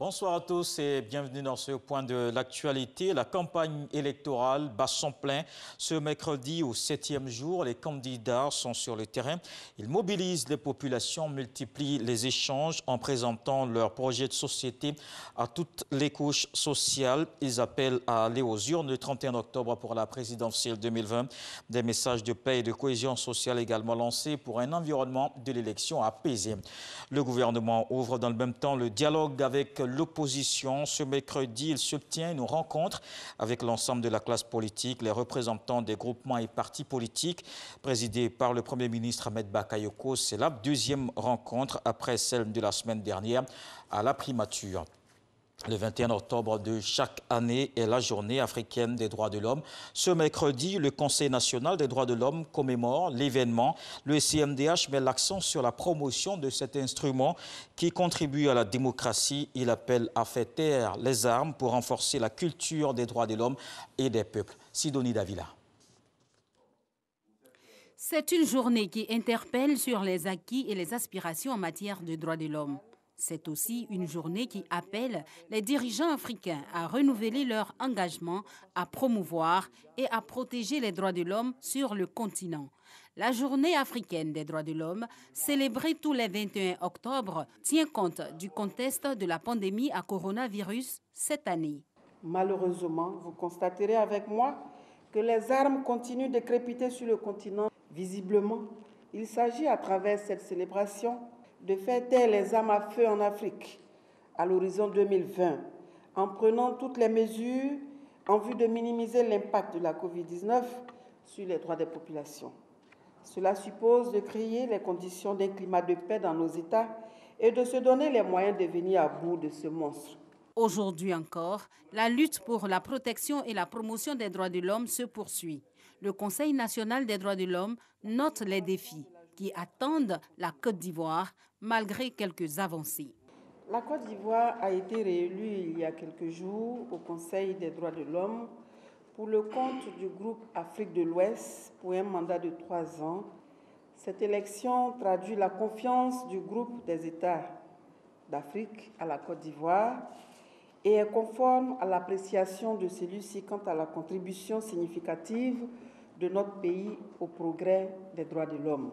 Bonsoir à tous et bienvenue dans ce point de l'actualité. La campagne électorale bat son plein. Ce mercredi, au 7e jour, les candidats sont sur le terrain. Ils mobilisent les populations, multiplient les échanges en présentant leurs projets de société à toutes les couches sociales. Ils appellent à aller aux urnes le 31 octobre pour la présidentielle 2020. Des messages de paix et de cohésion sociale également lancés pour un environnement de l'élection apaisé. Le gouvernement ouvre dans le même temps le dialogue avec l'opposition. Ce mercredi, il se tient une rencontre avec l'ensemble de la classe politique, les représentants des groupements et partis politiques, présidée par le Premier ministre Ahmed Bakayoko. C'est la deuxième rencontre après celle de la semaine dernière à la primature. Le 21 octobre de chaque année est la journée africaine des droits de l'homme. Ce mercredi, le Conseil national des droits de l'homme commémore l'événement. Le CNDH met l'accent sur la promotion de cet instrument qui contribue à la démocratie. Il appelle à faire taire les armes pour renforcer la culture des droits de l'homme et des peuples. Sidonie Davila. C'est une journée qui interpelle sur les acquis et les aspirations en matière de droits de l'homme. C'est aussi une journée qui appelle les dirigeants africains à renouveler leur engagement à promouvoir et à protéger les droits de l'homme sur le continent. La journée africaine des droits de l'homme, célébrée tous les 21 octobre, tient compte du contexte de la pandémie à coronavirus cette année. Malheureusement, vous constaterez avec moi que les armes continuent de crépiter sur le continent. Visiblement, il s'agit à travers cette célébration de faire taire les armes à feu en Afrique à l'horizon 2020 en prenant toutes les mesures en vue de minimiser l'impact de la COVID-19 sur les droits des populations. Cela suppose de créer les conditions d'un climat de paix dans nos États et de se donner les moyens de venir à bout de ce monstre. Aujourd'hui encore, la lutte pour la protection et la promotion des droits de l'homme se poursuit. Le Conseil national des droits de l'homme note les défis qui attendent la Côte d'Ivoire malgré quelques avancées. La Côte d'Ivoire a été réélue il y a quelques jours au Conseil des droits de l'homme pour le compte du groupe Afrique de l'Ouest pour un mandat de 3 ans. Cette élection traduit la confiance du groupe des États d'Afrique à la Côte d'Ivoire et est conforme à l'appréciation de celui-ci quant à la contribution significative de notre pays au progrès des droits de l'homme.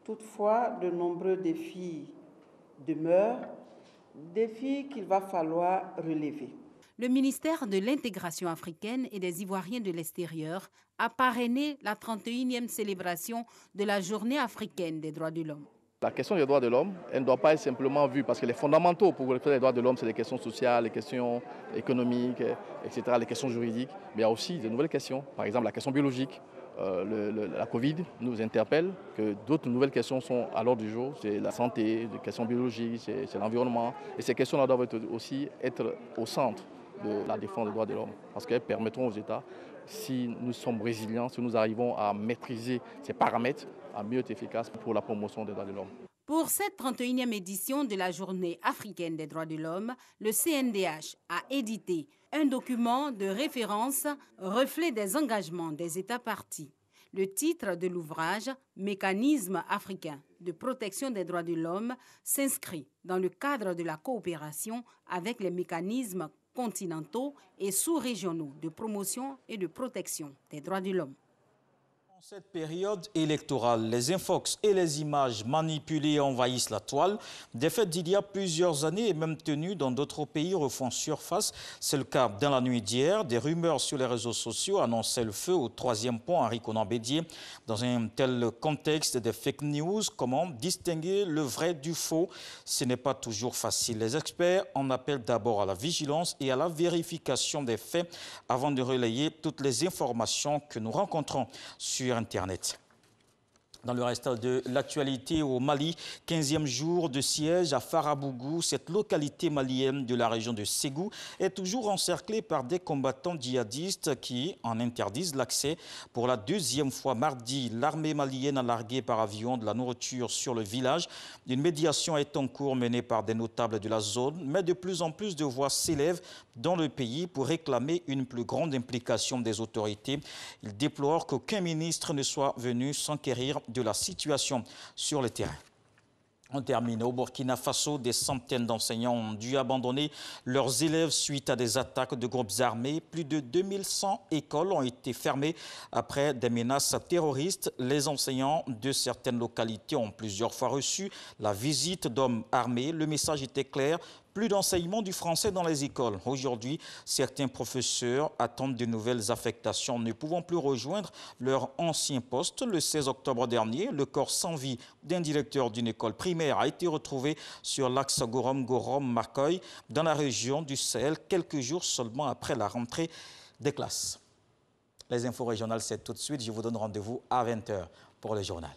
Toutefois, de nombreux défis demeurent, défis qu'il va falloir relever. Le ministère de l'Intégration africaine et des Ivoiriens de l'extérieur a parrainé la 31e célébration de la Journée africaine des droits de l'homme. La question des droits de l'homme, elle ne doit pas être simplement vue parce que les fondamentaux pour les droits de l'homme, c'est les questions sociales, les questions économiques, etc., les questions juridiques. Mais il y a aussi de nouvelles questions, par exemple la question biologique. La Covid nous interpelle, que d'autres nouvelles questions sont à l'ordre du jour, c'est la santé, les questions biologiques, c'est l'environnement. Et ces questions-là doivent aussi être au centre de la défense des droits de l'homme, parce qu'elles permettront aux États, si nous sommes résilients, si nous arrivons à maîtriser ces paramètres, à mieux être efficaces pour la promotion des droits de l'homme. Pour cette 31e édition de la Journée africaine des droits de l'homme, le CNDH a édité un document de référence reflet des engagements des États partis. Le titre de l'ouvrage, « Mécanisme africain de protection des droits de l'homme », s'inscrit dans le cadre de la coopération avec les mécanismes continentaux et sous-régionaux de promotion et de protection des droits de l'homme. En cette période électorale, les infox et les images manipulées envahissent la toile. Des faits d'il y a plusieurs années et même tenues dans d'autres pays refont surface. C'est le cas dans la nuit d'hier. Des rumeurs sur les réseaux sociaux annonçaient le feu au 3e pont Henri Konan Bédié. Dans un tel contexte des fake news, comment distinguer le vrai du faux? Ce n'est pas toujours facile. Les experts en appellent d'abord à la vigilance et à la vérification des faits avant de relayer toutes les informations que nous rencontrons sur Internet. Dans le reste de l'actualité au Mali, 15e jour de siège à Farabougou, cette localité malienne de la région de Ségou est toujours encerclée par des combattants djihadistes qui en interdisent l'accès. Pour la 2e fois mardi, l'armée malienne a largué par avion de la nourriture sur le village. Une médiation est en cours menée par des notables de la zone, mais de plus en plus de voix s'élèvent dans le pays pour réclamer une plus grande implication des autorités. Ils déplorent qu'aucun ministre ne soit venu s'enquérir de la situation sur le terrain. On termine. Au Burkina Faso, des centaines d'enseignants ont dû abandonner leurs élèves suite à des attaques de groupes armés. Plus de 2100 écoles ont été fermées après des menaces terroristes. Les enseignants de certaines localités ont plusieurs fois reçu la visite d'hommes armés. Le message était clair. Plus d'enseignement du français dans les écoles. Aujourd'hui, certains professeurs attendent de nouvelles affectations, ne pouvant plus rejoindre leur ancien poste. Le 16 octobre dernier, le corps sans vie d'un directeur d'une école primaire a été retrouvé sur l'axe Gorom-Gorom-Marcoy dans la région du Sahel, quelques jours seulement après la rentrée des classes. Les infos régionales, c'est tout de suite. Je vous donne rendez-vous à 20 h pour le journal.